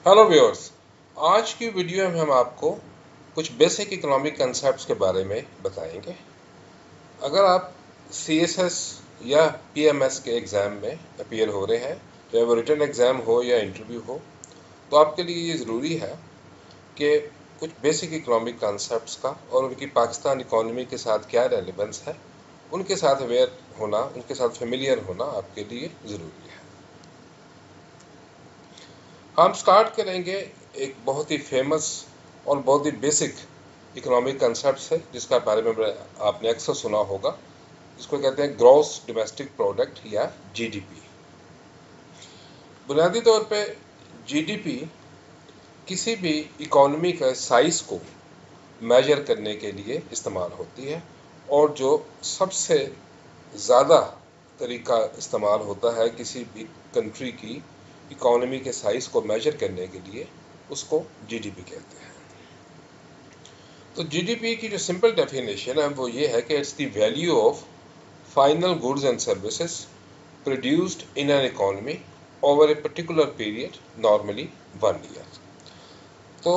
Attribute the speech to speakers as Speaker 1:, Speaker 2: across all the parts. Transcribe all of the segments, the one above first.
Speaker 1: Hello viewers, आज की video में हम आपको कुछ बेसिक इकोनॉमिक कंसेप्ट्स के बारे में बताएंगे। अगर आप सीएसएस या पीएमएस के एग्ज़ाम में अपीयर हो रहे हैं, चाहे वो रिटन एग्ज़ाम हो या इंटरव्यू हो, तो आपके लिए ये ज़रूरी है कि कुछ बेसिक इकोनॉमिक कंसेप्ट्स का और उनकी पाकिस्तान इकोनॉमी के साथ क्या रेलेवेंस है, उनके साथ अवेयर होना, उनके साथ फेमिलियर होना आपके लिए ज़रूरी है। हम स्टार्ट करेंगे एक बहुत ही फेमस और बहुत ही बेसिक इकोनॉमिक कंसेप्ट है जिसका बारे में आपने अक्सर सुना होगा, जिसको कहते हैं ग्रॉस डोमेस्टिक प्रोडक्ट या जीडीपी। बुनियादी तौर पे जीडीपी किसी भी इकोनॉमी का साइज को मेजर करने के लिए इस्तेमाल होती है और जो सबसे ज़्यादा तरीका इस्तेमाल होता है किसी भी कंट्री की इकोनॉमी के साइज को मेजर करने के लिए, उसको जीडीपी कहते हैं। तो जीडीपी की जो सिंपल डेफिनेशन है वो ये है कि it's the value of final goods and services produced in an economy over a particular period, normally 1 year. तो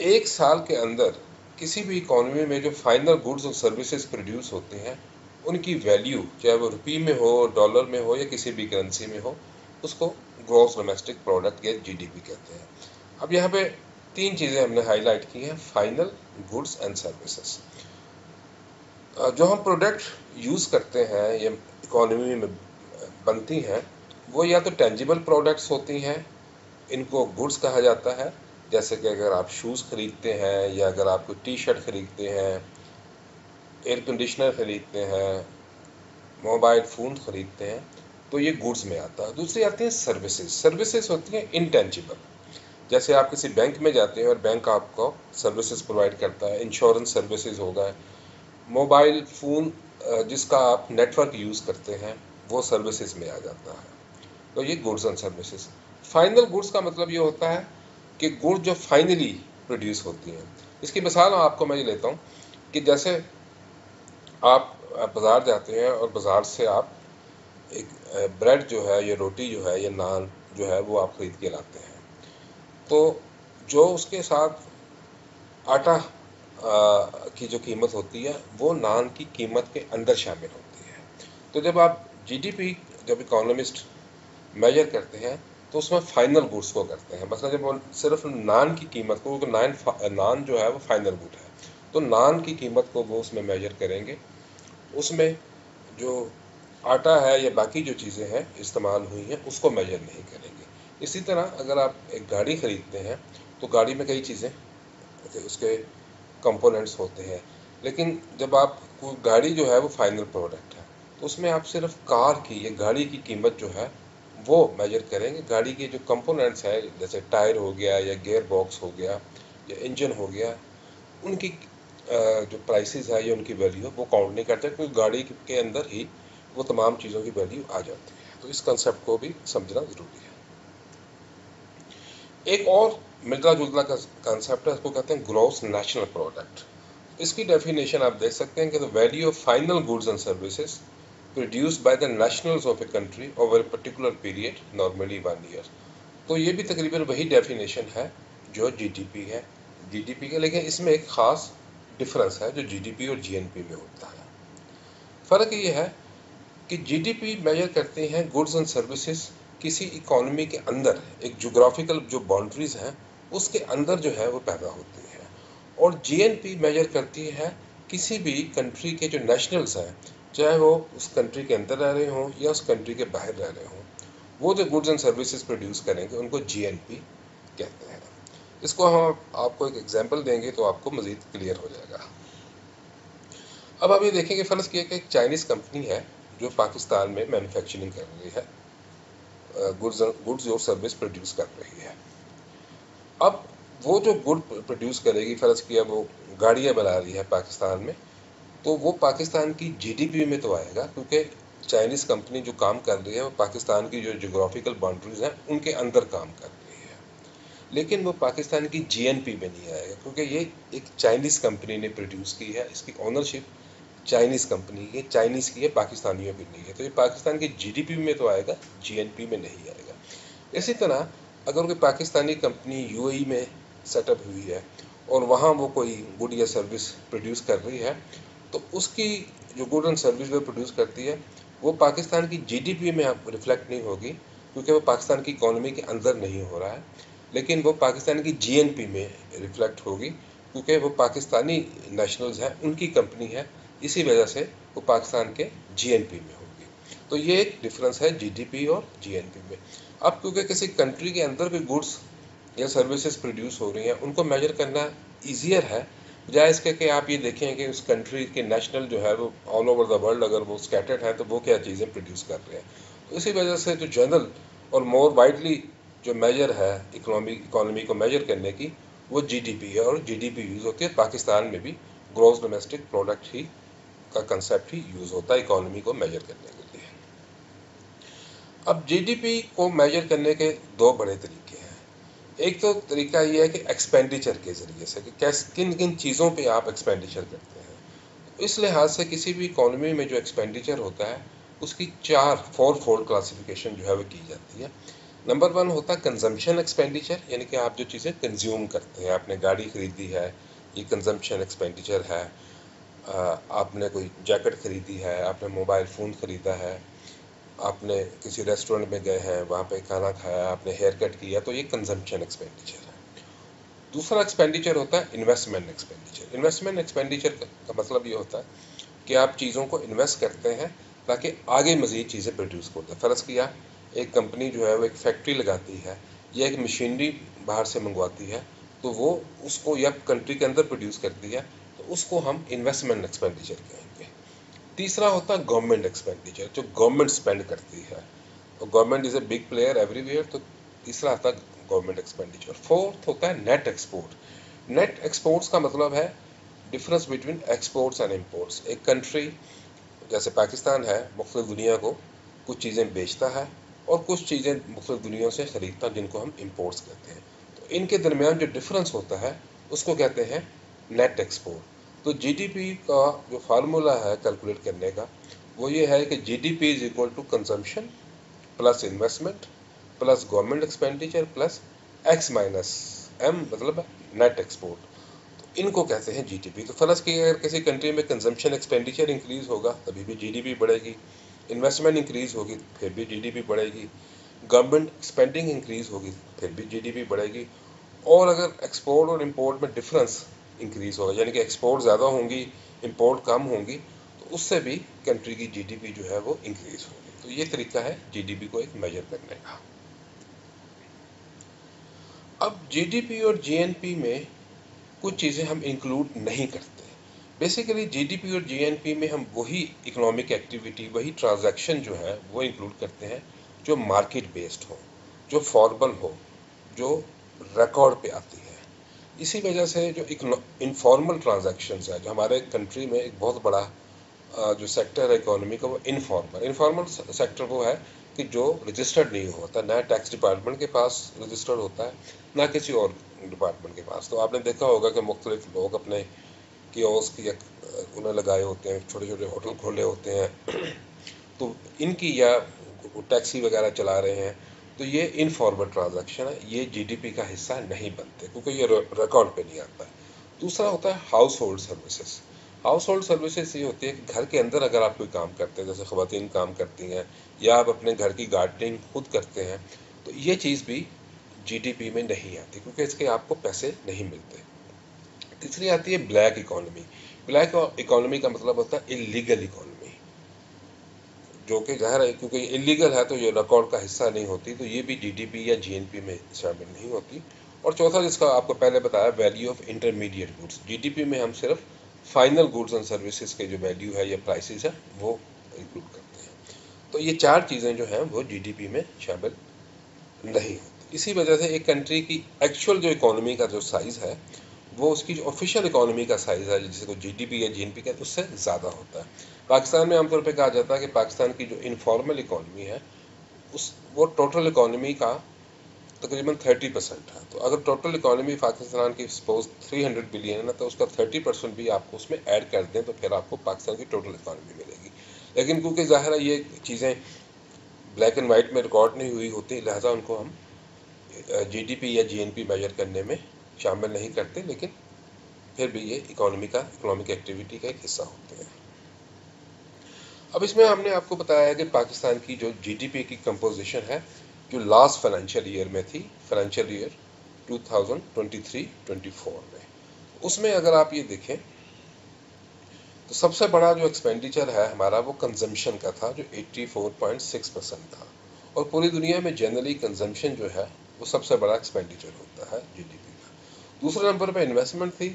Speaker 1: एक साल के अंदर किसी भी इकोनॉमी में जो फाइनल गुड्स और सर्विसेज प्रोड्यूस होते हैं, उनकी वैल्यू चाहे वो रुपये में हो, डॉलर में हो या किसी भी करेंसी में हो, उसको ग्रॉस डोमेस्टिक प्रोडक्ट या जीडीपी कहते हैं। अब यहाँ पे तीन चीज़ें हमने हाईलाइट की हैं: फाइनल गुड्स एंड सर्विसेज। जो हम प्रोडक्ट यूज़ करते हैं या इकोनॉमी में बनती हैं, वो या तो टेंजिबल प्रोडक्ट्स होती हैं, इनको गुड्स कहा जाता है। जैसे कि अगर आप शूज़ खरीदते हैं या अगर आप कोई टी शर्ट खरीदते हैं, एयर कंडीशनर खरीदते हैं, मोबाइल फ़ोन खरीदते हैं, तो ये गुड्स में आता है। दूसरी आती है सर्विसेज। सर्विसेज होती हैं इनटेंजिबल। जैसे आप किसी बैंक में जाते हैं और बैंक आपको सर्विसेज प्रोवाइड करता है, इंश्योरेंस सर्विसेज होगा, मोबाइल फ़ोन जिसका आप नेटवर्क यूज़ करते हैं, वो सर्विसेज में आ जाता है। तो ये goods and services. Final goods का मतलब ये होता है कि गुड्स जो फाइनली प्रोड्यूस होती हैं। इसकी मिसाल आपको मैं ये लेता हूँ कि जैसे आप बाज़ार जाते हैं और बाज़ार से आप एक ब्रेड जो है या रोटी जो है या नान जो है वो आप ख़रीद के लाते हैं। तो जो उसके साथ आटा की जो कीमत होती है वो नान की कीमत के अंदर शामिल होती है। तो जब आप जीडीपी, जब इकोनॉमिस्ट मेजर करते हैं, तो उसमें फाइनल गुड्स को करते हैं। मतलब जब वो सिर्फ नान की कीमत को, नान जो है वो फाइनल गुड है, तो नान की कीमत को वो उसमें मेजर करेंगे। उसमें जो आटा है या बाकी जो चीज़ें हैं इस्तेमाल हुई हैं उसको मेजर नहीं करेंगे। इसी तरह अगर आप एक गाड़ी ख़रीदते हैं तो गाड़ी में कई चीज़ें, उसके कंपोनेंट्स होते हैं, लेकिन जब आप कोई गाड़ी जो है वो फाइनल प्रोडक्ट है, तो उसमें आप सिर्फ कार की या गाड़ी की कीमत जो है वो मेजर करेंगे। गाड़ी के जो कंपोनेंट्स हैं, जैसे टायर हो गया या गियर बॉक्स हो गया या इंजन हो गया, उनकी जो प्राइसेस है या उनकी वैल्यू वो काउंट नहीं करते, क्योंकि गाड़ी के अंदर ही वो तमाम चीज़ों की वैल्यू आ जाती है। तो इस कंसेप्ट को भी समझना ज़रूरी है। एक और मिलता जुलता कंसेप्ट है, इसको कहते हैं ग्रॉस नेशनल प्रोडक्ट। इसकी डेफिनेशन आप देख सकते हैं कि the value of final goods and services produced by the nationals of a country over a particular period, normally 1 year. तो ये भी तकरीबन वही डेफिनेशन है जो जीडीपी है, जीडीपी का, लेकिन इसमें एक ख़ास डिफरेंस है जो जीडीपी और जीएनपी में होता है। फ़र्क ये है कि जीडीपी मेजर करते हैं गुड्स एंड सर्विसेज किसी इकोनॉमी के अंदर, एक जोग्राफिकल जो बाउंड्रीज हैं उसके अंदर जो है वो पैदा होती है, और जीएनपी मेजर करती है किसी भी कंट्री के जो नेशनल्स हैं, चाहे वो उस कंट्री के अंदर रह रहे हों या उस कंट्री के बाहर रह रहे हों, वो जो गुड्स एंड सर्विसेज प्रोड्यूस करेंगे उनको जीएनपी कहते हैं। इसको हम आपको एक एग्जांपल देंगे तो आपको मज़ीद क्लियर हो जाएगा। अब आप ये देखेंगे, फ़र्ज़ किया कि एक चाइनीज़ कंपनी है जो पाकिस्तान में मैन्युफैक्चरिंग कर रही है, गुड्स और सर्विस प्रोड्यूस कर रही है। अब वो जो गुड प्रोड्यूस करेगी, फ़र्ज़ किया वो गाड़ियाँ बना रही है पाकिस्तान में, तो वो पाकिस्तान की जीडीपी में तो आएगा, क्योंकि चाइनीज़ कंपनी जो काम कर रही है वो पाकिस्तान की जो जोग्राफिकल बाउंड्रीज हैं उनके अंदर काम कर रही है, लेकिन वो पाकिस्तान की जीएनपी में नहीं आएगा, क्योंकि ये एक चाइनीज़ कंपनी ने प्रोड्यूस की है, इसकी ओनरशिप चाइनीज़ कंपनी की, चाइनीज़ की है, पाकिस्तानियों की नहीं है। तो ये पाकिस्तान की जीडीपी में तो आएगा, जीएनपी में नहीं आएगा। इसी तरह अगर कोई पाकिस्तानी कंपनी यूएई में सेटअप हुई है और वहाँ वो कोई गुड या सर्विस प्रोड्यूस कर रही है, तो उसकी जो गुड एंड सर्विस वो प्रोड्यूस करती है वो पाकिस्तान की जीडीपी में अब रिफ्लेक्ट नहीं होगी, क्योंकि वो पाकिस्तान की इकोनॉमी के अंदर नहीं हो रहा है, लेकिन वो पाकिस्तान की जीएनपी में रिफ्लेक्ट होगी, क्योंकि वो पाकिस्तानी नेशनल्स हैं, उनकी कंपनी है, इसी वजह से वो पाकिस्तान के जीएनपी में होगी। तो ये एक डिफरेंस है जीडीपी और जीएनपी में। अब क्योंकि किसी कंट्री के अंदर भी गुड्स या सर्विसेज प्रोड्यूस हो रही हैं, उनको मेजर करना ईजियर है, बजाय इसके कि आप ये देखें कि उस कंट्री के नेशनल जो है वो ऑल ओवर द वर्ल्ड अगर वो स्कैटर्ड है तो वो क्या चीज़ें प्रोड्यूस कर रहे हैं। तो इसी वजह से जो जनरल और मोर वाइडली जो मेजर है इकोनॉमी को मेजर करने की, वो जीडीपी है, और जीडीपी यूज़ होती है पाकिस्तान में भी। ग्रॉस डोमेस्टिक प्रोडक्ट ही का कंसेप्ट ही यूज़ होता है इकोनॉमी को मेजर करने के लिए। अब जीडीपी को मेजर करने के दो बड़े तरीके हैं। एक तो तरीका ये है कि एक्सपेंडिचर के ज़रिए से, कि किन किन चीज़ों पे आप एक्सपेंडिचर करते हैं। तो इस लिहाज से किसी भी इकोनॉमी में जो एक्सपेंडिचर होता है उसकी फोर फोल्ड क्लासिफिकेशन जो है वो की जाती है। नंबर वन होता है कंजम्पशन एक्सपेंडिचर, यानी कि आप जो चीज़ें कंज्यूम करते हैं, आपने गाड़ी खरीदी है, ये कंजम्पशन एक्सपेंडिचर है। आपने कोई जैकेट खरीदी है, आपने मोबाइल फ़ोन ख़रीदा है, आपने किसी रेस्टोरेंट में गए हैं, वहाँ पे खाना खाया, आपने हेयर कट किया, तो ये कंजम्पशन एक्सपेंडिचर है। दूसरा एक्सपेंडिचर होता है इन्वेस्टमेंट एक्सपेंडिचर। इन्वेस्टमेंट एक्सपेंडिचर का मतलब ये होता है कि आप चीज़ों को इन्वेस्ट करते हैं ताकि आगे मज़ीद चीज़ें प्रोड्यूस कर दें। फ़र्ज़ किया एक कंपनी जो है वो एक फैक्ट्री लगाती है या एक मशीनरी बाहर से मंगवाती है, तो वो उसको या कंट्री के अंदर प्रोड्यूस करती है, तो उसको हम इन्वेस्टमेंट एक्सपेंडिचर कहेंगे। तीसरा होता है गवर्नमेंट एक्सपेंडिचर, जो गवर्नमेंट स्पेंड करती है, और government is a big player everywhere, तो तीसरा आता है गवर्नमेंट एक्सपेंडिचर। फोर्थ होता है नेट एक्सपोर्ट। नेट एक्सपोर्ट्स का मतलब है difference between exports and imports. एक कंट्री जैसे पाकिस्तान है, मुख्तलिफ दुनिया को कुछ चीज़ें बेचता है और कुछ चीज़ें मुख्तलिफ दुनिया से ख़रीदता है, जिनको हम इम्पोर्ट्स कहते हैं। तो इनके दरमियान जो डिफरेंस होता है उसको कहते हैं नेट एक्सपोर्ट। तो जीडीपी का जो फार्मूला है कैलकुलेट करने का, वो ये है कि GDP is equal to consumption plus investment plus government expenditure plus X minus M, मतलब नेट एक्सपोर्ट। इनको कहते हैं जीडीपी। तो फर्ज की अगर किसी कंट्री में कंजम्पशन एक्सपेंडिचर इंक्रीज होगा तभी भी जीडीपी बढ़ेगी, इन्वेस्टमेंट इंक्रीज होगी फिर भी जीडीपी बढ़ेगी, गवर्नमेंट स्पेंडिंग इंक्रीज होगी फिर भी जीडीपी बढ़ेगी, और अगर एक्सपोर्ट और इंपोर्ट में डिफरेंस इंक्रीज होगा, यानी कि एक्सपोर्ट ज़्यादा होंगी इंपोर्ट कम होंगी, तो उससे भी कंट्री की जीडीपी जो है वो इंक्रीज होगी। तो ये तरीका है जीडीपी को एक मेजर करने का। अब जीडीपी और जीएनपी में कुछ चीज़ें हम इंक्लूड नहीं करते। बेसिकली जीडीपी और जीएनपी में हम वही इकोनॉमिक एक्टिविटी, वही ट्रांजैक्शन जो है वो इंक्लूड करते हैं जो मार्केट बेस्ड हो, जो फॉर्मल हो, जो रिकॉर्ड पे आती है। इसी वजह से जो इनफॉर्मल ट्रांजैक्शंस है, जो हमारे कंट्री में एक बहुत बड़ा जो सेक्टर है इकोनॉमी का, वो इनफॉर्मल सेक्टर वो है कि जो रजिस्टर्ड नहीं होता, ना टैक्स डिपार्टमेंट के पास रजिस्टर्ड होता है, ना किसी और डिपार्टमेंट के पास। तो आपने देखा होगा कि मुख्तलिफ लोग अपने कियोस्क या उन्हें लगाए होते हैं, छोटे छोटे होटल खोले होते हैं तो इनकी, या टैक्सी वगैरह चला रहे हैं, तो ये इनफॉर्मल ट्रांजैक्शन है, ये जीडीपी का हिस्सा नहीं बनते क्योंकि ये रिकॉर्ड पे नहीं आता है। दूसरा होता है house hold services. House hold services ये होती है कि घर के अंदर अगर आप कोई काम करते हैं, जैसे ख़वातीन काम करती हैं या आप अपने घर की गार्डनिंग खुद करते हैं, तो ये चीज़ भी जीडीपी में नहीं आती क्योंकि इसके आपको पैसे नहीं मिलते। तीसरी आती है ब्लैक इकोनॉमी। ब्लैक इकोनॉमी का मतलब होता है इलीगल इकोनॉमी, जो कि ज़ाहिर है क्योंकि इलीगल है तो ये रिकॉर्ड का हिस्सा नहीं होती, तो ये भी जीडीपी या जीएनपी में शामिल नहीं होती। और चौथा, जिसका आपको पहले बताया, value of intermediate goods. GDP में हम सिर्फ फाइनल गुड्स एंड सर्विसेज के जो वैल्यू है या प्राइसेस है वो इंक्लूड करते हैं। तो ये चार चीज़ें जो हैं वो जीडीपी में शामिल नहीं होती। इसी वजह से एक कंट्री की एक्चुअल जो इकोनॉमी का जो साइज़ है वो उसकी जो ऑफिशियल इकोनॉमी का साइज़ है, जिसे को जीडीपी या जीएनपी का, उससे ज़्यादा होता है। पाकिस्तान में आमतौर पे कहा जाता है कि पाकिस्तान की जो इनफॉर्मल इकोनॉमी है उस वो टोटल इकोनॉमी का तकरीबन 30% है। तो अगर टोटल इकोनॉमी पाकिस्तान की सपोज 300 बिलियन है ना, तो उसका 30% भी आपको उसमें ऐड कर दें तो फिर आपको पाकिस्तान की टोटल इकोनॉमी मिलेगी। लेकिन क्योंकि ज़ाहिर है ये चीज़ें ब्लैक एंड वाइट में रिकॉर्ड नहीं हुई होती, लिहाजा उनको हम जीडीपी या जीएनपी मेजर करने में शामिल नहीं करते, लेकिन फिर भी ये इकोनॉमिक एक्टिविटी का एक हिस्सा होते हैं। अब इसमें हमने आपको बताया है कि पाकिस्तान की जो जीडीपी की कंपोजिशन है, जो लास्ट फाइनेंशियल ईयर में थी, फाइनेंशियल ईयर 2023-24 में, उसमें अगर आप ये देखें तो सबसे बड़ा जो एक्सपेंडिचर है हमारा वो कंजम्पशन का था, जो 84.6% था। और पूरी दुनिया में जनरली कंजम्पशन जो है वो सबसे बड़ा एक्सपेंडिचर होता है जीडीपी का। दूसरे नंबर पे इन्वेस्टमेंट थी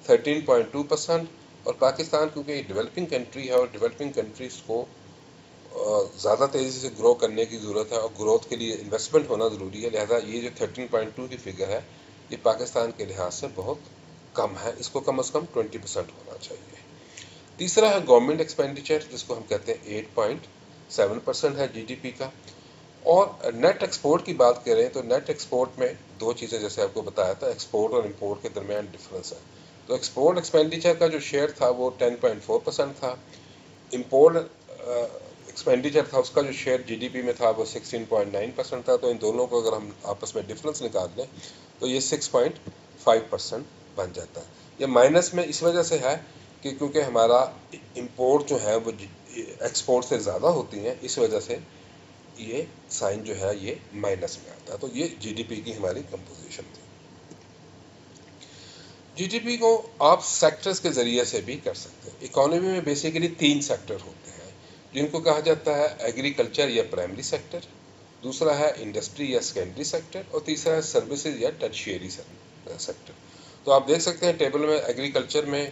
Speaker 1: 13.2%। और पाकिस्तान क्योंकि डेवलपिंग कंट्री है और डेवलपिंग कंट्रीज को ज़्यादा तेज़ी से ग्रो करने की ज़रूरत है और ग्रोथ के लिए इन्वेस्टमेंट होना ज़रूरी है, लिहाजा ये जो 13.2 की फिगर है ये पाकिस्तान के लिहाज से बहुत कम है, इसको कम से कम 20% होना चाहिए। तीसरा है गवर्नमेंट एक्सपेंडिचर, जिसको हम कहते हैं 8.7% है जीडीपी का। और नेट एक्सपोर्ट की बात करें तो नेट एक्सपोर्ट में दो चीज़ें, जैसे आपको बताया था, एक्सपोर्ट और इंपोर्ट के दरमियान डिफरेंस है। तो एक्सपोर्ट एक्सपेंडिचर का जो शेयर था वो 10.4% था। इंपोर्ट एक्सपेंडिचर था उसका जो शेयर जीडीपी में था वो 16.9% था। तो इन दोनों को अगर हम आपस में डिफरेंस निकाल लें तो ये 6.5% बन जाता है। ये माइनस में इस वजह से है कि क्योंकि हमारा इंपोर्ट जो है वो एक्सपोर्ट से ज़्यादा होती हैं, इस वजह से ये साइन जो है ये माइनस में आता है। तो ये जीडीपी की हमारी कंपोजिशन थी। जीडीपी को आप सेक्टर्स के ज़रिए से भी कर सकते हैं। इकोनॉमी में बेसिकली 3 सेक्टर होते हैं, जिनको कहा जाता है एग्रीकल्चर या प्राइमरी सेक्टर, दूसरा है इंडस्ट्री या सेकेंडरी सेक्टर, और तीसरा है सर्विसेज या टर्शियरी सेक्टर। तो आप देख सकते हैं टेबल में एग्रीकल्चर में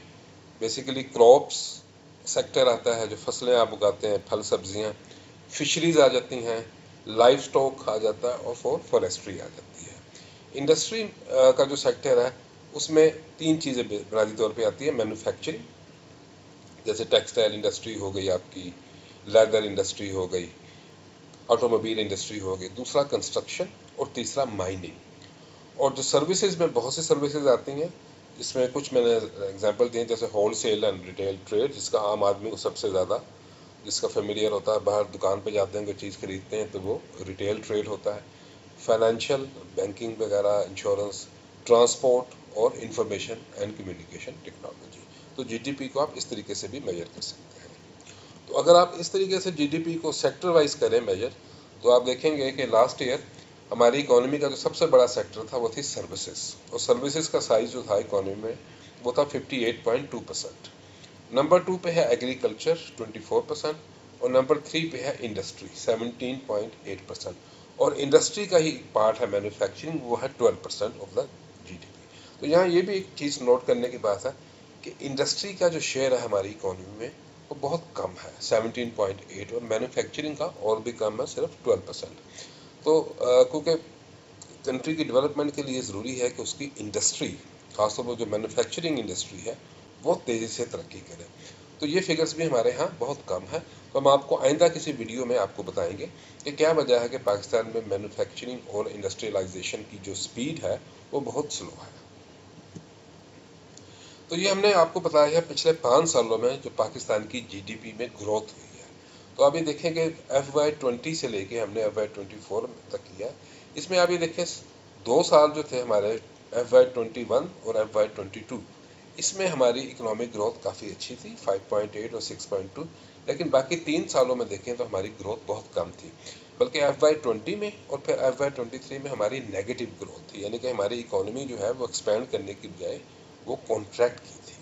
Speaker 1: बेसिकली क्रॉप्स सेक्टर आता है, जो फसलें आप उगाते हैं, फल सब्जियां, फिशरीज आ जाती हैं, लाइफ स्टॉक आ जाता है, और फॉरेस्ट्री आ जाती है। इंडस्ट्री का जो सेक्टर है उसमें 3 चीज़ें बुनियादी तौर पे आती है। मैन्युफैक्चरिंग, जैसे टेक्सटाइल इंडस्ट्री हो गई आपकी, लेदर इंडस्ट्री हो गई, ऑटोमोबाइल इंडस्ट्री हो गई, दूसरा कंस्ट्रक्शन, और तीसरा माइनिंग। और जो सर्विसेज में बहुत सी सर्विसेज आती हैं, जिसमें कुछ मैंने एग्जांपल दिए, जैसे होलसेल एंड रिटेल ट्रेड, जिसका आम आदमी को सबसे ज़्यादा जिसका फेमिलियर होता है, बाहर दुकान पे जाते हैं कोई चीज़ खरीदते हैं तो वो रिटेल ट्रेड होता है। फाइनेंशियल, बैंकिंग वगैरह, इंश्योरेंस, ट्रांसपोर्ट और इंफॉर्मेशन एंड कम्युनिकेशन टेक्नोलॉजी। तो जीडीपी को आप इस तरीके से भी मेजर कर सकते हैं। तो अगर आप इस तरीके से जीडीपी को सेक्टर वाइज करें मेजर, तो आप देखेंगे कि लास्ट ईयर हमारी इकोनॉमी का जो सबसे बड़ा सेक्टर था वो थी सर्विसेज, और सर्विसेज का साइज जो था इकोनॉमी में वो था 58.2%। नंबर 2 पे है एग्रीकल्चर 24%, और नंबर 3 पे है इंडस्ट्री 17.8%। और इंडस्ट्री का ही पार्ट है मैन्युफैक्चरिंग, वो है 12% ऑफ द जीडीपी। तो यहाँ ये भी एक चीज़ नोट करने की बात है कि इंडस्ट्री का जो शेयर है हमारी इकोनॉमी में वो बहुत कम है 17.8, और मैन्युफैक्चरिंग का और भी कम है, सिर्फ 12%। तो क्योंकि कंट्री की डेवलपमेंट के लिए ज़रूरी है कि उसकी इंडस्ट्री, खासतौर पर जो मैन्युफैक्चरिंग इंडस्ट्री है, वो तेज़ी से तरक्की करे। तो ये फिगर्स भी हमारे यहाँ बहुत कम है। तो हम आपको आइंदा किसी वीडियो में आपको बताएंगे कि क्या वजह है कि पाकिस्तान में मैन्युफैक्चरिंग और इंडस्ट्रियलाइजेशन की जो स्पीड है वो बहुत स्लो है। तो ये हमने आपको बताया है पिछले 5 सालों में जो पाकिस्तान की जीडीपी में ग्रोथ हुई है। तो अभी देखेंगे FY20 से लेके हमने FY24 तक किया। इसमें अभी देखें 2 साल जो थे हमारे FY21 और FY22, इसमें हमारी इकोनॉमिक ग्रोथ काफ़ी अच्छी थी 5.8 और 6.2। लेकिन बाकी 3 सालों में देखें तो हमारी ग्रोथ बहुत कम थी, बल्कि FY20 में और फिर FY23 में हमारी नेगेटिव ग्रोथ थी, यानी कि हमारी इकोनॉमी जो है वो एक्सपेंड करने की बजाय वो कॉन्ट्रैक्ट की थी।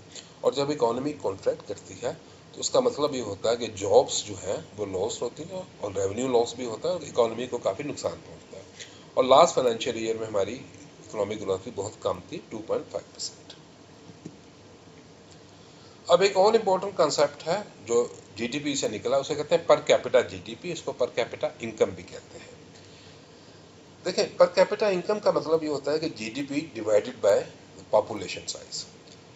Speaker 1: और जब इकोनॉमी कॉन्ट्रैक्ट करती है तो उसका मतलब ये होता है कि जॉब्स जो हैं वो लॉस होती हैं, और रेवेन्यू लॉस भी होता है, और इकोनॉमी को काफ़ी नुकसान पहुंचता है। और लास्ट फाइनेंशियल ईयर में हमारी इकोनॉमिक ग्रोथ भी बहुत कम थी 2.5%। अब एक और इम्पोर्टेंट कंसेप्ट है जो जीडीपी से निकला, उसे कहते हैं पर कैपिटा जीडीपी, इसको पर कैपिटा इनकम भी कहते हैं। देखें, पर कैपिटा इनकम का मतलब ये होता है कि GDP divided by population size.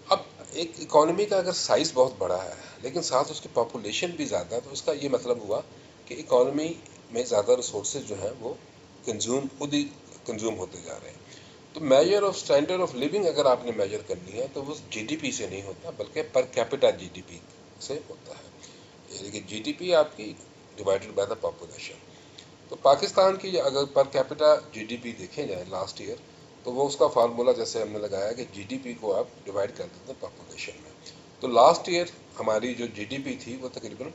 Speaker 1: अब एक इकोनॉमी का अगर साइज बहुत बड़ा है लेकिन साथ उसकी पॉपुलेशन भी ज़्यादा है, तो उसका ये मतलब हुआ कि इकोनॉमी में ज़्यादा रिसोर्सेज जो हैं वो खुद ही कंज्यूम होते जा रहे हैं। तो measure of standard of living अगर आपने मेजर करनी है तो वो जीडीपी से नहीं होता, बल्कि पर कैपिटा जीडीपी से होता है, यानी कि जीडीपी आपकी डिवाइडेड बाय द पॉपुलेशन। तो पाकिस्तान की अगर पर कैपिटा जीडीपी देखे जाए लास्ट ईयर, तो वो उसका फार्मूला जैसे हमने लगाया कि जीडीपी को आप डिवाइड कर देते हैं पॉपुलेशन में। तो लास्ट ईयर हमारी जो जीडीपी थी वो तकरीबन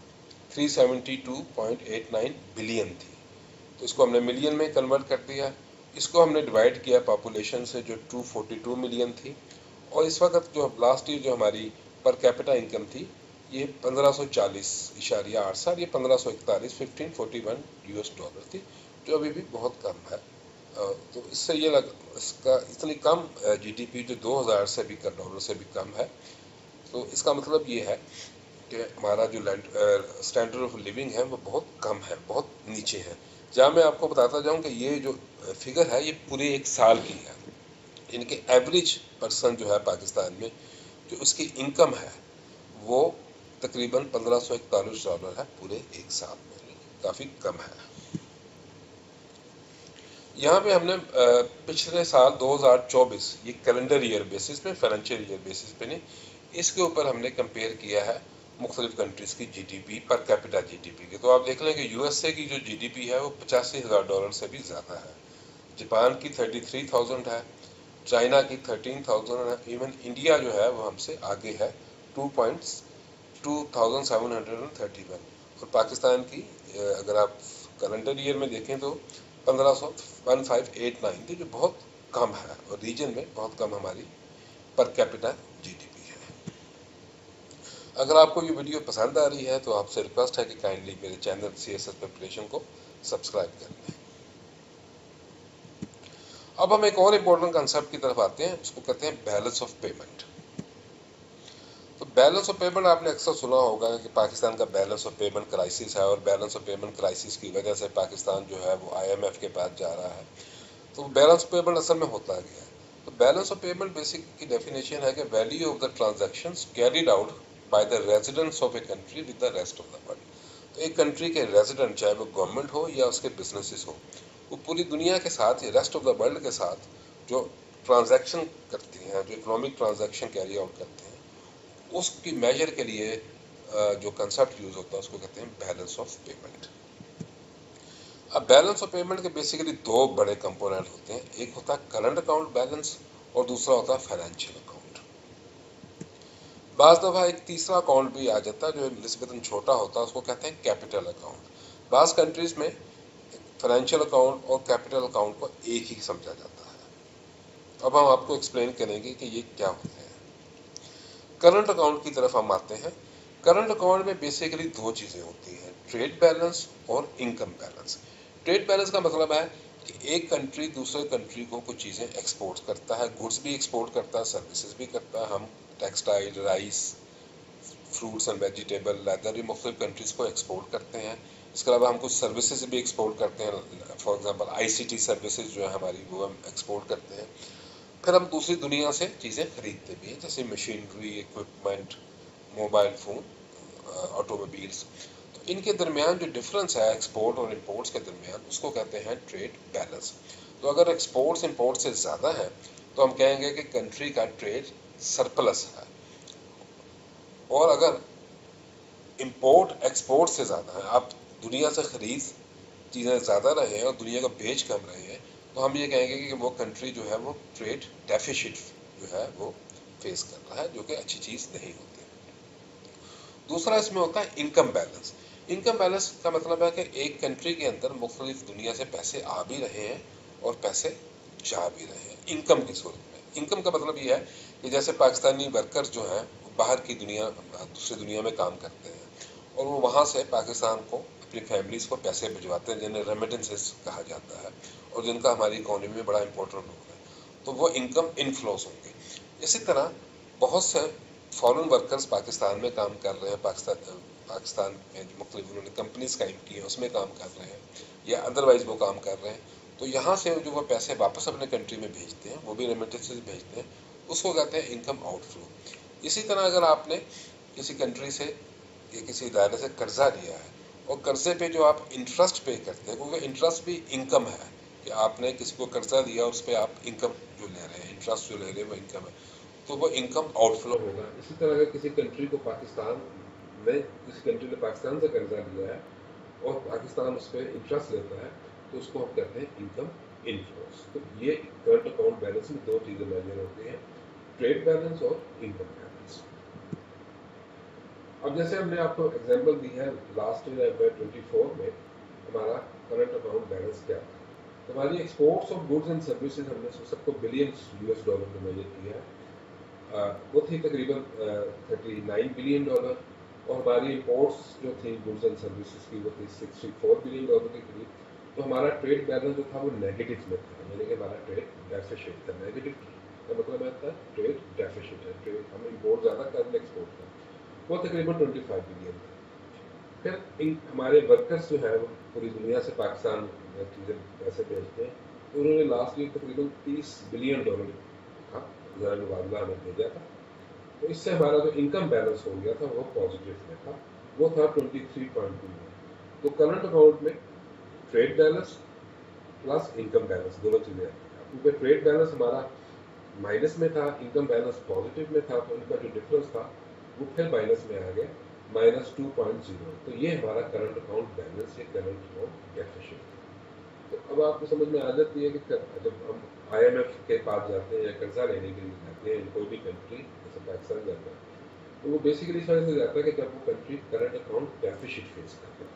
Speaker 1: 372.89 बिलियन थी। तो इसको हमने मिलियन में कन्वर्ट कर दिया, इसको हमने डिवाइड किया पॉपुलेशन से जो 242 मिलियन थी, और इस वक्त जो लास्ट ईयर जो हमारी पर कैपिटा इनकम थी ये 1540.87, ये 1541 यूएस डॉलर थी, जो अभी भी बहुत कम है। तो इससे ये इसका इतनी कम जीडीपी जो 2000 से भी डॉलर से भी कम है, तो इसका मतलब ये है कि हमारा जो स्टैंडर्ड ऑफ लिविंग है वो बहुत कम है, बहुत नीचे है। जहाँ मैं आपको बताता जाऊँ कि ये जो फिगर है ये पूरे एक साल की है, इनके एवरेज पर्सन जो है पाकिस्तान में जो उसकी इनकम है वो तकरीबन 1541 डॉलर है पूरे एक साल में, काफ़ी कम है। यहाँ पे हमने पिछले साल 2024 ये कैलेंडर ईयर बेसिस पे, फाइनेंशियल ईयर बेसिस पे नहीं, इसके ऊपर हमने कंपेयर किया है मुख्तलिफ कंट्रीज़ की जीडीपी पर कैपिटा जीडीपी की। तो आप देख लें कि यूएसए की जो जीडीपी है वो 85,000 डॉलर से भी ज़्यादा है, जापान की 33,000 है, चाइना की 13,000 है, इवन इंडिया जो है वो हमसे आगे है 2,731, और पाकिस्तान की अगर आप कैलेंडर ईयर में देखें तो 1589 थी, जो बहुत कम है और रीजन में बहुत कम हमारी पर कैपिटा जीडीपी है। अगर आपको ये वीडियो पसंद आ रही है तो आपसे रिक्वेस्ट है कि काइंडली मेरे चैनल सीएसएस प्रिपरेशन को सब्सक्राइब कर लें। अब हम एक और इम्पोर्टेंट कंसेप्ट की तरफ आते हैं, उसको कहते हैं बैलेंस ऑफ पेमेंट। तो बैलेंस ऑफ पेमेंट आपने अक्सर सुना होगा कि पाकिस्तान का बैलेंस ऑफ पेमेंट क्राइसिस है, और बैलेंस ऑफ पेमेंट क्राइसिस की वजह से पाकिस्तान जो है वो आईएमएफ के पास जा रहा है। तो बैलेंस ऑफ पेमेंट असल में होता क्या है? तो बैलेंस ऑफ पेमेंट बेसिक की डेफिनेशन है कि value of the transactions carried out by the residents of a country with the rest of the world. तो एक कंट्री के रेजिडेंट, चाहे वो गवर्नमेंट हो या उसके बिजनेसेस हो, वो पूरी दुनिया के साथ या रेस्ट ऑफ द वर्ल्ड के साथ जो ट्रांजैक्शन करती हैं, जो इकोनॉमिक ट्रांजैक्शन कैरी आउट करते हैं, उसकी मेजर के लिए जो कंसेप्ट यूज होता है उसको कहते हैं बैलेंस ऑफ पेमेंट। अब बैलेंस ऑफ पेमेंट के बेसिकली दो बड़े कंपोनेंट होते हैं, एक होता है करंट अकाउंट बैलेंस और दूसरा होता है फाइनेंशियल अकाउंट। बाज दफा एक तीसरा अकाउंट भी आ जाता है जो निस्बतन छोटा होता है, उसको कहते हैं कैपिटल अकाउंट। बाज कंट्रीज में फाइनेंशियल अकाउंट और कैपिटल अकाउंट को एक ही समझा जाता है। अब हम आपको एक्सप्लेन करेंगे कि ये क्या होते हैं। करंट अकाउंट की तरफ हम आते हैं। करंट अकाउंट में बेसिकली दो चीज़ें होती हैं, ट्रेड बैलेंस और इनकम बैलेंस। ट्रेड बैलेंस का मतलब है कि एक कंट्री दूसरे कंट्री को कुछ चीज़ें एक्सपोर्ट करता है, गुड्स भी एक्सपोर्ट करता है, सर्विसेज भी करता है। हम textile, rice, fruits and vegetable, leather, ये मुख्तलिफ कंट्रीज़ को एक्सपोर्ट करते हैं। इसके अलावा हम कुछ सर्विसेज भी एक्सपोर्ट करते हैं, फॉर एग्जांपल आईसीटी सर्विसेज जो है हमारी, वो हम एक्सपोर्ट करते हैं। फिर हम दूसरी दुनिया से चीज़ें खरीदते भी हैं, जैसे machinery, equipment, mobile phone, automobiles. तो इनके दरमियान जो डिफरेंस है एक्सपोर्ट और इंपोर्ट्स के दरमियान, उसको कहते हैं ट्रेड बैलेंस। तो अगर एक्सपोर्ट्स इंपोर्ट से ज़्यादा है तो हम कहेंगे कि कंट्री का ट्रेड सरप्लस है, और अगर इंपोर्ट एक्सपोर्ट से ज़्यादा है, आप दुनिया से खरीद चीज़ें ज़्यादा रहे हैं और दुनिया को बेच कम रहे हैं, तो हम ये कहेंगे कि वो कंट्री जो है वो ट्रेड डेफिसिट जो है वो फेस कर रहा है, जो कि अच्छी चीज़ नहीं होती। दूसरा इसमें होता है इनकम बैलेंस। इनकम बैलेंस का मतलब है कि एक कंट्री के अंदर मुख्तलिफ दुनिया से पैसे आ भी रहे हैं और पैसे जा भी रहे हैं इनकम की सूरत में। इनकम का मतलब ये है कि जैसे पाकिस्तानी वर्कर्स जो हैं वो बाहर की दुनिया, दूसरी दुनिया में काम करते हैं, और वो वहाँ से पाकिस्तान को, अपनी फैमिलीज को पैसे भिजवाते हैं, जिन्हें रेमिटेंसेस कहा जाता है, और जिनका हमारी इकोनॉमी में बड़ा इंपॉर्टेंट रोल है। तो वो इनकम इनफ्लोस होंगे। इसी तरह बहुत से फॉरेन वर्कर्स पाकिस्तान में काम कर रहे हैं, पाकिस्तान में मुख्तलिफ उन्होंने कंपनीज कायम की हैं, उसमें काम कर रहे हैं, या अदरवाइज वो काम कर रहे हैं। तो यहाँ से जो वो पैसे वापस अपने कंट्री में भेजते हैं, वो भी रेमिटेंसेस भेजते हैं, उसको कहते हैं इनकम आउटफ्लो। इसी तरह अगर आपने किसी कंट्री से या किसी इदारे से कर्जा लिया है, और कर्जे पे जो आप इंटरेस्ट पे करते हैं, क्योंकि इंटरेस्ट भी इनकम है, कि आपने किसी को कर्जा दिया और उस पर आप इनकम जो ले रहे हैं, इंटरेस्ट जो ले रहे हैं वो इनकम है, तो वो इनकम आउटफ्लो होगा। इसी तरह अगर किसी कंट्री को पाकिस्तान में, किसी कंट्री ने पाकिस्तान से कर्जा लिया है और पाकिस्तान उस पर इंटरेस्ट लेता है, तो उसको हम कहते हैं इनकम इनफ्लोस। तो ये करंट अकाउंट बैलेंस में दो चीज़ें मेजर होती हैं, ट्रेड बैलेंस और इनकम बैलेंस। अब जैसे हमने आपको एग्जांपल दी है, लास्ट ईयर FY24 में हमारा करंट अकाउंट बैलेंस क्या था। तो हमारी exports of goods and services हमने सबको बिलियंस US डॉलर में मेजर किया है, वो थी तकरीबन $39 बिलियन, और हमारी इंपोर्ट्स जो थी गुड्स एंड सर्विसेज की वो थी $64 बिलियन के करीब। तो हमारा ट्रेड बैलेंस जो था वो नेगेटिव में था, यानी कि हमारा ट्रेड डेफिसिट था। नेगेटिव का मतलब है ट्रेड डेफिसिट है, ट्रेड हम इंपोर्ट ज़्यादा कर रहे एक्सपोर्ट का, वो तकरीबन 25 बिलियन था। फिर हमारे वर्कर्स जो है वो पूरी दुनिया से पाकिस्तान में चीज़ें पैसे भेजते हैं, तो उन्होंने लास्ट ईयर तकरीबन $30 बिलियन का ज़रा मुबादला हमें भेजा था। तो इससे हमारा जो इनकम बैलेंस हो गया था वो पॉजिटिव में था, वो था 23.2 में। तो करंट अकाउंट में trade balance plus income balance दोनों चीज़ें आती हैं, क्योंकि ट्रेड बैलेंस हमारा माइनस में था, इनकम बैलेंस पॉजिटिव में था, तो इनका जो डिफरेंस था वो फिर माइनस में आ गया, -2.0। तो ये हमारा करंट अकाउंट बैलेंस या करंट अकाउंट डेफिसिट था। तो अब आपको समझ में आ जाती है कि जब हम IMF के पास जाते हैं या कर्जा लेने के लिए जाते हैं कोई भी कंट्री, जैसे पाकिस्तान जाता है, तो वो बेसिकली इस वजह से जाता है कि जब वो country current account deficit face करते हैं।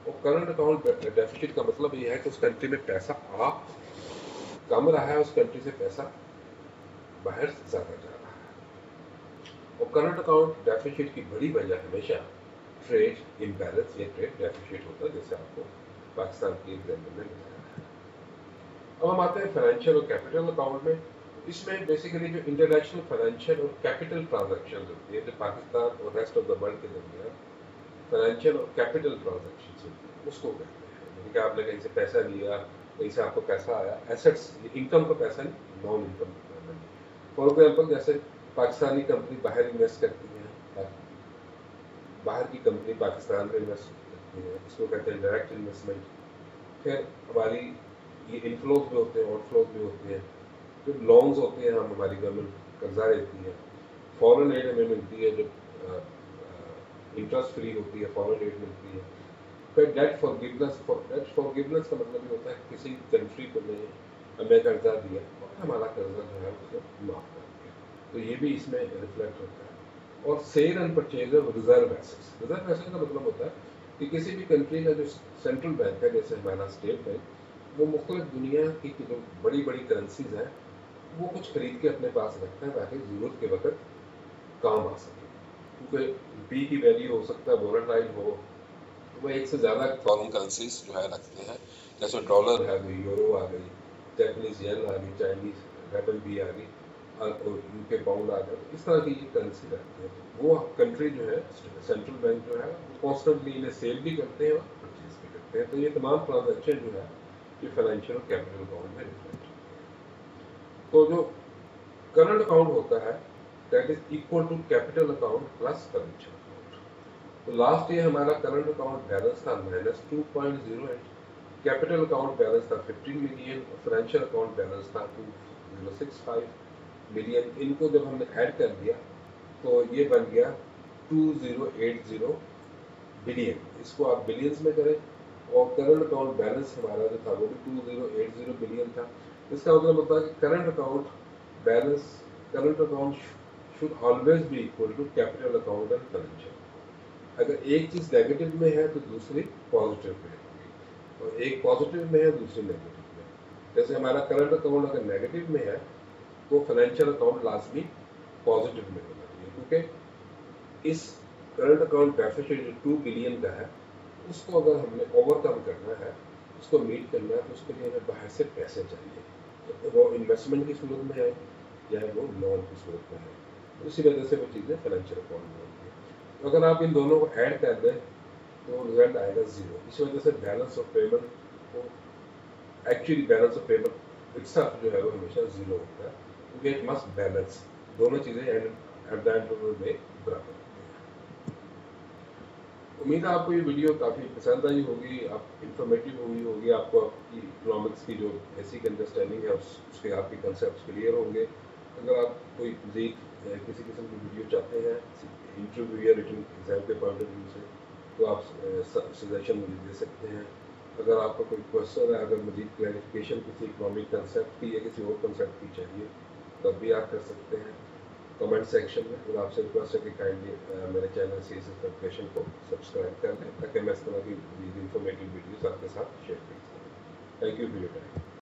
Speaker 1: और करंट अकाउंट डेफिसिट का मतलब ये है कि उस कंट्री में पैसा आ कम रहा है, उस कंट्री से पैसा बाहर ज़्यादा जा रहा है। और करंट अकाउंट डेफिसिट की बड़ी वजह हमेशा ट्रेड इम्बैलेंस या ट्रेड डेफिसिट होता है, जैसे आपको पाकिस्तान की एग्जाम्पल में बताया है। अब हम आते हैं फाइनेंशियल और कैपिटल अकाउंट में। इसमें बेसिकली जो इंटरनेशनल फाइनेंशियल और कैपिटल ट्रांजैक्शन होती है, जो पाकिस्तान और रेस्ट ऑफ द वर्ल्ड के दरमियान फाइनेंशियल और कैपिटल ट्रांजैक्शन होती है, उसको कहते हैं। यानी कि आपने कहीं से पैसा लिया, कहीं से आपको पैसा आया, एसेट्स, इनकम का पैसा नहीं, non income money. For example जैसे पाकिस्तानी कंपनी बाहर इन्वेस्ट करती है, बाहर की कंपनी पाकिस्तान में इन्वेस्ट करती है, इसको कहते हैं डायरेक्ट इन्वेस्टमेंट। फिर हमारी ये इनफ्लोज भी होते हैं, आउटफ्लोज भी होते हैं। फिर लोन्स होते हैं, हम हमारी गवर्नमेंट कर्जा लेती है, फॉरेन एड हमें मिलती है, जो इंटरेस्ट फ्री होती है, फॉरेन एड मिलती है। फिर डेट फॉरगिवनेस का मतलब ये होता है किसी कंट्री को हमें कर्जा दिया और हमारा कर्जा जो है उसको माफ कर दिया, तो ये भी इसमें रिफ्लेक्ट होता है। और sale and purchase of reserve assets. Reserve asset का मतलब होता है कि किसी भी कंट्री का जो सेंट्रल बैंक है, जैसे हमारा स्टेट बैंक, वो मुख्तलिफ दुनिया की जो बड़ी बड़ी करेंसीज हैं वो कुछ खरीद के अपने पास रखता है ताकि ज़रूरत के वक्त काम आ सके। क्योंकि रुपये की वैल्यू हो सकता है वोलेटाइल हो, वो एक से ज़्यादा फॉरेन करेंसीज जो है रखते हैं, जैसे डॉलर है गई, यूरो आ गई, जैपनीज येन आ गई, चाइनीज रेबल भी आ गई, और यूके पाउंड आ गया। तो इस तरह की ये करेंसी रखते हैं। तो वो कंट्री जो है, सेंट्रल बैंक जो है, वो कॉन्स्टेंटली इन्हें सेल भी करते हैं और परचेज भी करते हैं। तो ये तमाम ट्रांजेक्शन जो है ये फाइनेंशियल और कैपिटल अकाउंट में रिफ्लेक्ट होती है। तो जो करंट अकाउंट होता है that is equal to capital account plus financial account. तो लास्ट ईयर हमारा करंट अकाउंट बैलेंस था -2.08, कैपिटल अकाउंट बैलेंस था 15 मिलियन और फाइनेंशियल अकाउंट बैलेंस था 2065 मिलियन। इनको जब हमने ऐड कर दिया तो ये बन गया 2080 बिलियन। इसको आप बिलियंस में करें, और करंट अकाउंट बैलेंस हमारा जो था वो भी 2080 बिलियन था। इसका मतलब होता है कि current account balance, current account should always be equal to capital account and financial account. अगर एक चीज नेगेटिव में है तो दूसरी पॉजिटिव में होगी, और एक पॉजिटिव में है दूसरी नेगेटिव में। जैसे हमारा करंट अकाउंट अगर नेगेटिव में है तो फाइनेंशियल अकाउंट लाजमी पॉजिटिव में होना चाहिए, क्योंकि इस करंट अकाउंट डेफिसिट जो 2 बिलियन का है, उसको अगर हमने ओवरकम करना है, उसको मीट करना है, तो उसके लिए हमें बाहर से पैसे चाहिए। तो वो इन्वेस्टमेंट की सूरत में है या वो लोन की सूरत में है, तो इसी वजह से वो चीज़ें फाइनेंशियल अकाउंट में होती है। तो अगर आप इन दोनों को ऐड कर दें तो रिजल्ट आएगा 0। इस वजह से बैलेंस ऑफ पेमेंट को, actually balance of payment itself जो है वो हमेशा 0 होता है, क्योंकि इट मस्ट बैलेंस, दोनों चीज़ें at the end of the day बराबर होती हैं। उम्मीद है आपको ये वीडियो काफ़ी पसंद आई होगी, आप इंफॉर्मेटिव हुई होगी, आपको आपकी इकोनॉमिक्स की जो बेसिक अंडरस्टैंडिंग है उसके आपके कंसेप्ट क्लियर होंगे। अगर आप कोई मज़ीद किसी किस्म की वीडियो चाहते हैं इंटरव्यू या रिटन एग्जाम के पॉइंट ऑफ व्यू से, तो आप सजेशन मुझे दे सकते हैं। अगर आपका कोई क्वेश्चन है, अगर मजीद क्लैरिफिकेशन किसी इकोनॉमिक कंसेप्ट की या किसी और कंसेप्ट की चाहिए, तब भी आप कर सकते हैं कमेंट सेक्शन में। और आपसे रिक्वेस्ट है कि काइंडली मेरे चैनल CSS कैलकुलेशन को सब्सक्राइब कर लें, ताकि मैं इस तरह की इंफॉर्मेटिव वीडियोस आपके साथ शेयर कर सकूँ। Thank you for your time.